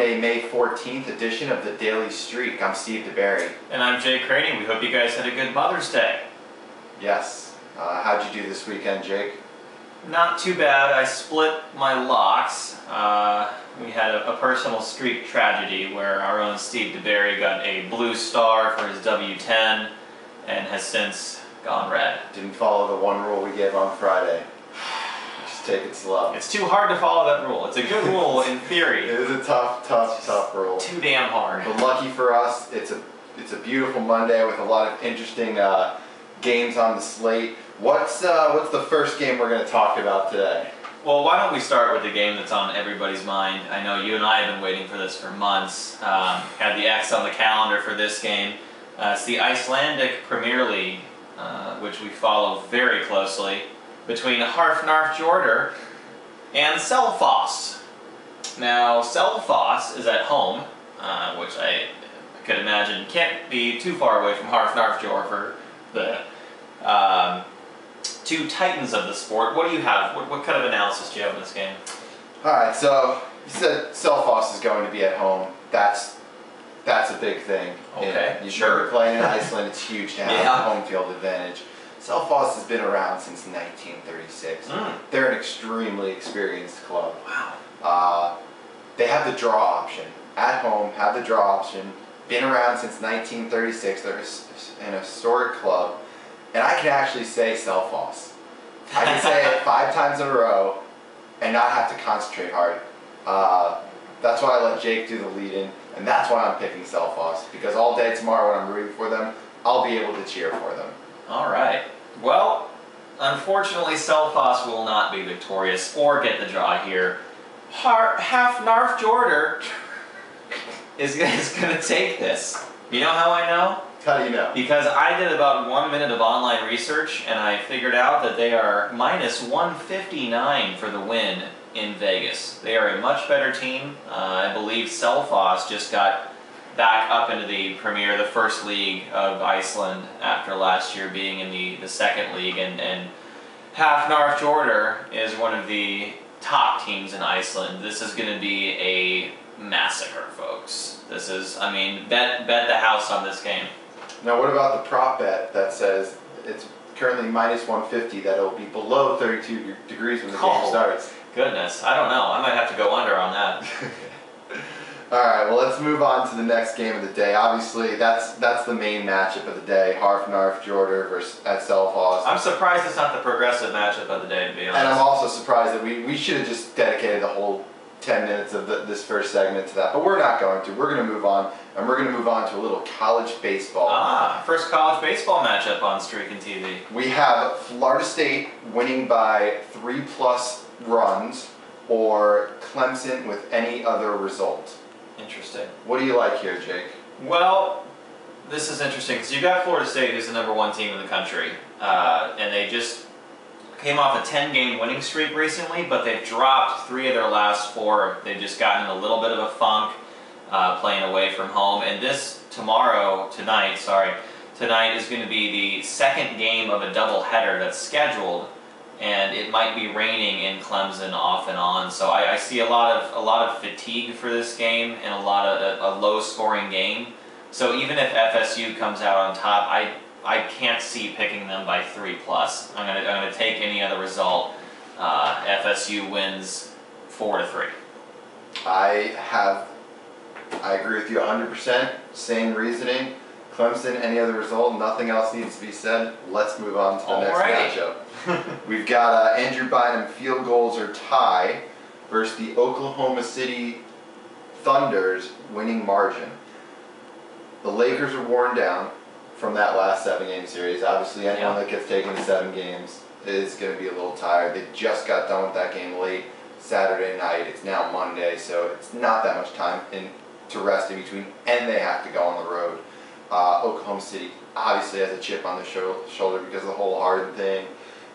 Monday, May 14th edition of the Daily Streak. I'm Steve DeBerry. And I'm Jake Craney. We hope you guys had a good Mother's Day. Yes. How'd you do this weekend, Jake? Not too bad. I split my locks. We had a personal streak tragedy where our own Steve DeBerry got a blue star for his W10 and has since gone red. Didn't follow the one rule we gave on Friday. Just take it slow. It's too hard to follow that rule. It's a good rule in theory. It is a tough rule. Too damn hard. But lucky for us, it's a beautiful Monday with a lot of interesting games on the slate. What's the first game we're going to talk about today? Well, why don't we start with the game that's on everybody's mind. I know you and I have been waiting for this for months. Had the X on the calendar for this game. It's the Icelandic Premier League, which we follow very closely, between Hafnarfjordur and Selfoss. Now, Selfoss is at home, which I could imagine can't be too far away from Hafnarfjordur for the two titans of the sport. What do you have? What kind of analysis do you have in this game? Alright, so you said Selfoss is going to be at home. That's a big thing. Okay, Sure. You're playing in Iceland, it's huge to have a home field advantage. Selfoss has been around since 1936. They're an extremely experienced club. Wow. They have the draw option. At home, have the draw option. Been around since 1936. They're an historic club. And I can actually say Selfoss. I can say it 5 times in a row and not have to concentrate hard. That's why I let Jake do the lead-in, and that's why I'm picking Selfoss, because all day tomorrow when I'm rooting for them, I'll be able to cheer for them. All right. Well, unfortunately, Selfoss will not be victorious or get the draw here. Hafnarfjordur is going to take this. You know how I know? How do you know? Because I did about 1 minute of online research, and I figured out that they are minus 159 for the win in Vegas. They are a much better team. I believe Selfoss just got back up into the the first league of Iceland after last year being in the second league, and Hafnarfjordur is one of the top teams in Iceland. This is going to be a massacre, folks. This is, I mean, bet the house on this game. Now, what about the prop bet that says it's currently minus 150, that it'll be below 32 degrees when the game starts? Goodness, I don't know. I might have to go under on that. Alright, well, let's move on to the next game of the day. Obviously, that's the main matchup of the day, Hafnarfjordur versus at Selfoss. I'm surprised it's not the progressive matchup of the day, to be honest. And I'm also surprised that we should have just dedicated the whole 10 minutes of this first segment to that, but we're not going to. We're going to move on, and we're going to move on to a little college baseball. First college baseball matchup on Streakin TV. We have Florida State winning by 3+ runs, or Clemson with any other result. Interesting. What do you like here, Jake? Well, this is interesting because you got Florida State, who's the #1 team in the country, and they just came off a 10-game winning streak recently, but they've dropped 3 of their last 4. They've just gotten in a little bit of a funk playing away from home. And tonight is going to be the second game of a doubleheader that's scheduled, and it might be raining in Clemson off and on. So I see a lot of fatigue for this game and a low-scoring game. So even if FSU comes out on top, I can't see picking them by 3+. I'm gonna take any other result. FSU wins 4-3. I agree with you 100%. Same reasoning. Clemson, any other result, nothing else needs to be said. Let's move on to the next matchup. We've got Andrew Bynum field goals or tie versus the Oklahoma City Thunder's winning margin. The Lakers are worn down from that last 7-game series. Obviously, anyone that gets taken to 7 games is going to be a little tired. They just got done with that game late Saturday night. It's now Monday, so it's not that much time to rest in between, and they have to go on the road. Oklahoma City obviously has a chip on their shoulder because of the whole Harden thing,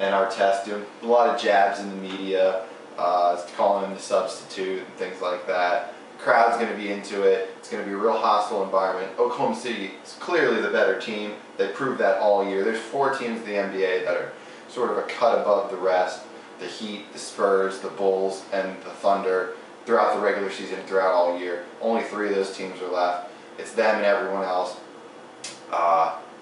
and Artest doing a lot of jabs in the media, calling him the substitute and things like that. Crowd's going to be into it. It's going to be a real hostile environment. Oklahoma City is clearly the better team. They proved that all year. There's 4 teams in the NBA that are sort of a cut above the rest. The Heat, the Spurs, the Bulls, and the Thunder. throughout the regular season, throughout all year. Only 3 of those teams are left. It's them and everyone else.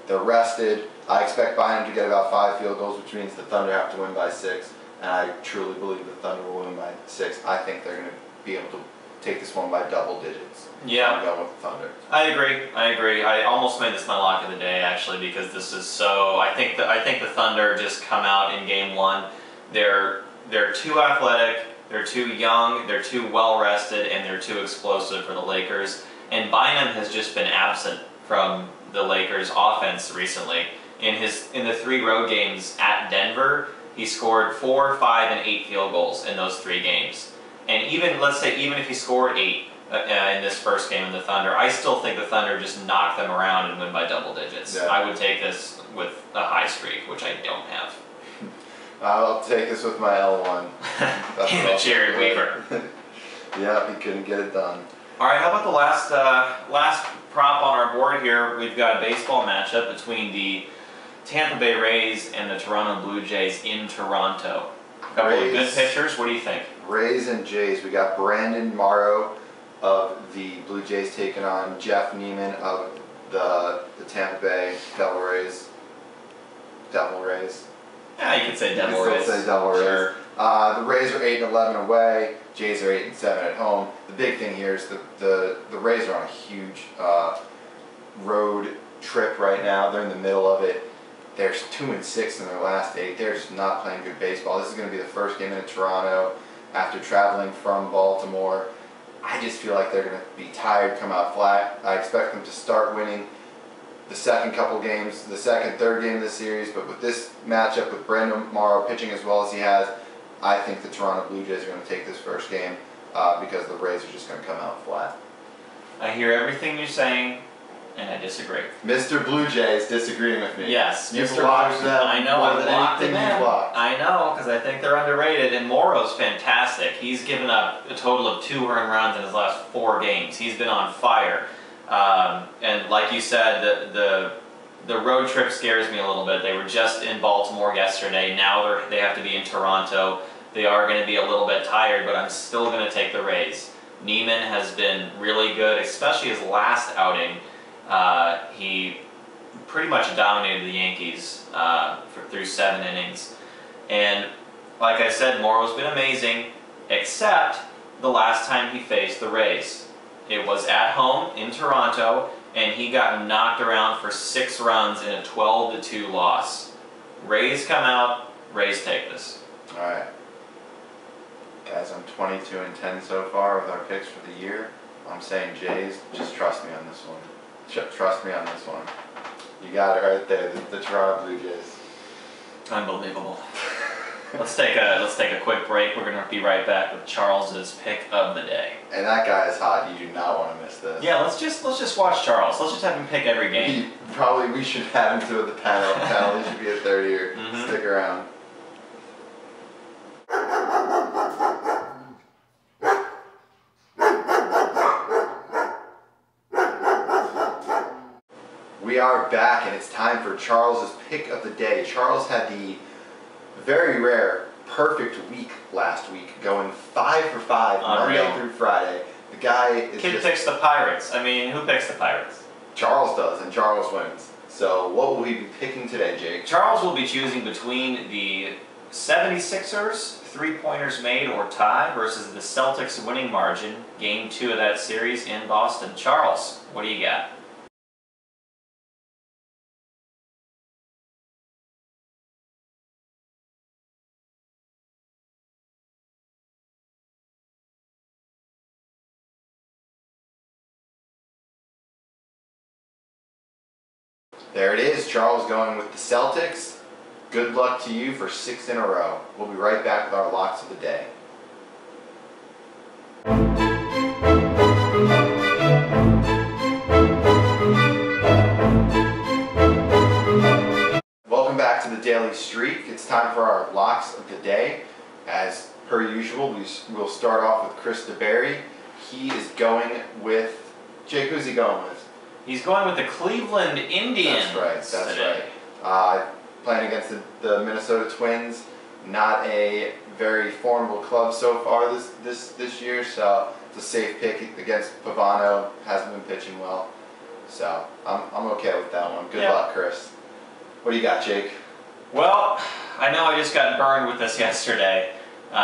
They're rested. I expect Bynum to get about 5 field goals, which means the Thunder have to win by 6. And I truly believe the Thunder will win by 6. I think they're going to be able to take this one by double digits. Yeah. I'm going with the Thunder. I agree. I almost made this my lock of the day, actually, because this is so. I think the Thunder just come out in game 1. They're too athletic. They're too young. They're too well rested, and they're too explosive for the Lakers. And Bynum has just been absent from the Lakers' offense recently. In the 3 road games at Denver, he scored 4, 5, and 8 field goals in those 3 games. And even if he scored 8 in this first game in the Thunder, I still think the Thunder just knock them around and win by double digits. Yeah. I would take this with a high streak, which I don't have. I'll take this with my L1. Damn it, Jared Weaver. Yeah, he couldn't get it done. All right, how about the last prop on our board here? We've got a baseball matchup between the Tampa Bay Rays and the Toronto Blue Jays in Toronto. A couple of good pitchers. What do you think? Rays and Jays. We got Brandon Morrow of the Blue Jays taking on Jeff Neiman of the Tampa Bay Devil Rays. Devil Rays. Yeah, you could say Devil Rays. Still say Devil Rays. Sure. The Rays are 8-11 away. Jays are 8-7 at home. The big thing here is the Rays are on a huge road trip right now. They're in the middle of it. They're 2-6 in their last 8. They're just not playing good baseball. This is going to be the first game in Toronto after traveling from Baltimore. I just feel like they're going to be tired, come out flat. I expect them to start winning the second couple games, the second, third game of the series. But with this matchup with Brandon Morrow pitching as well as he has, I think the Toronto Blue Jays are going to take this first game because the Rays are just going to come out flat. I hear everything you're saying, and I disagree. Mr. Blue Jays disagreeing with me. Yes, You've locked them. I know, more I've than locked them anything in. you've locked. I know, because I think they're underrated, and Morrow's fantastic. He's given up a total of 2 earned runs in his last 4 games. He's been on fire. And like you said, the road trip scares me a little bit. They were just in Baltimore yesterday. Now they have to be in Toronto. They are going to be a little bit tired, but I'm still going to take the Rays. Neiman has been really good, especially his last outing. He pretty much dominated the Yankees through 7 innings. And like I said, Morrow's been amazing, except the last time he faced the Rays. It was at home in Toronto, and he got knocked around for 6 runs in a 12-2 loss. Rays come out, Rays take this. All right. Guys, I'm 22-10 so far with our picks for the year. I'm saying Jays. Just trust me on this one. Trust me on this one. You got it right there. The Toronto Blue Jays. Unbelievable. Let's take a quick break. We're gonna be right back with Charles's pick of the day. And that guy is hot. You do not want to miss this. Yeah, let's just watch Charles. Let's just have him pick every game. We should have him do it the panel. He should be a third year. Stick around. We are back, and it's time for Charles's pick of the day. Charles had the very rare perfect week last week, going 5 for 5 Monday through Friday. The guy is Kid picks the Pirates. I mean, who picks the Pirates? Charles does, and Charles wins. So what will we be picking today, Jake? Charles will be choosing between the 76ers, 3-pointers made or tie, versus the Celtics winning margin, game 2 of that series in Boston. Charles, what do you got? There it is, Charles going with the Celtics. Good luck to you for 6 in a row. We'll be right back with our locks of the day. Welcome back to the Daily Streak. It's time for our locks of the day. As per usual, we'll start off with Chris DeBerry. He is going with... Jake, who's he going with? He's going with the Cleveland Indians. That's right. Playing against the Minnesota Twins. not a very formidable club so far this year, so it's a safe pick against Pavano. Hasn't been pitching well, so I'm okay with that one. Good luck, Chris. What do you got, Jake? Well, I know I just got burned with this yesterday, but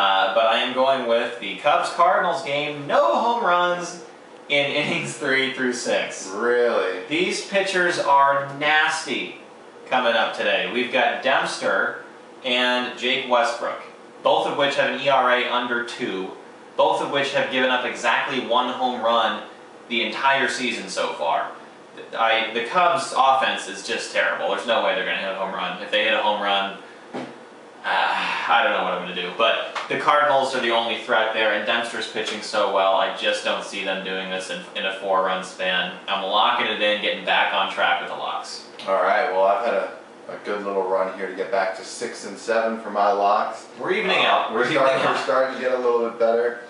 I am going with the Cubs-Cardinals game. No home runs in innings 3 through 6. Really? These pitchers are nasty coming up today. We've got Dempster and Jake Westbrook, both of which have an ERA under 2, both of which have given up exactly 1 home run the entire season so far. The Cubs' offense is just terrible. There's no way they're going to hit a home run. If they hit a home run, I don't know what I'm going to do. But the Cardinals are the only threat there, and Dempster's pitching so well, I just don't see them doing this in a 4-run span. I'm locking it in, getting back on track with the locks. All right, well, I've had a good little run here to get back to 6 and 7 for my locks. We're evening out. We're starting to get a little bit better.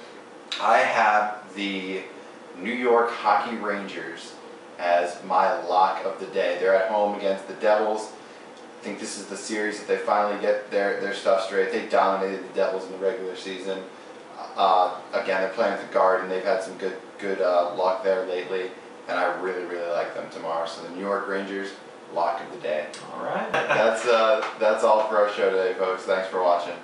I have the New York Hockey Rangers as my lock of the day. They're at home against the Devils. I think this is the series that they finally get their stuff straight. They dominated the Devils in the regular season. Again, they're playing with the Garden. They've had some good luck there lately, and I really like them tomorrow. So the New York Rangers, lock of the day. All right. That's all for our show today, folks. Thanks for watching.